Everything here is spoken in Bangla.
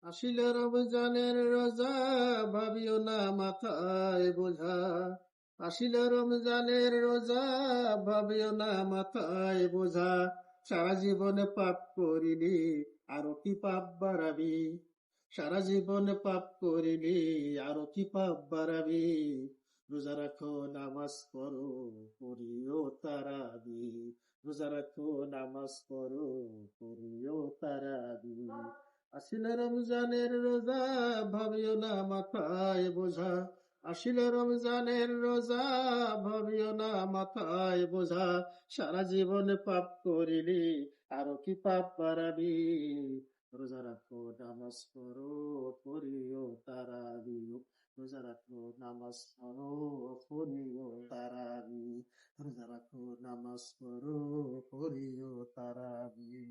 আসিল রমজানের রোজা, ভাবিও না মাথায় বোঝা। আসিল রমজানের রোজা, ভাবিও না মাথায় বোঝা। সারা জীবনে পাপ করিলি, আরো কি পাপ বাড়াবি। সারা জীবনে পাপ করিলি, আরো কি পাপ বাড়াবি। রোজা রাখো, নামাজ পড়ো, পড়িও তারাবি। রোজা রাখো, নামাজ পড়ো, পড়িও তারাবি। আসিল রমজানের রোজা, ভাবিও না মাথায় বোঝা। আসিল রমজানের রোজা, ভাবিও না মাথায় বোঝা। সারা জীবনে পাপ করিলি, আরো কি পাপ বাড়াবি। রোজা রাখো, নামাজ পড়ো, পড়িও তারাবি। রোজা রাখো, নামাজ পড়ো, পড়িও তারাবি। রোজা রাখো, নামাজ পড়ো, পড়িও তারাবি।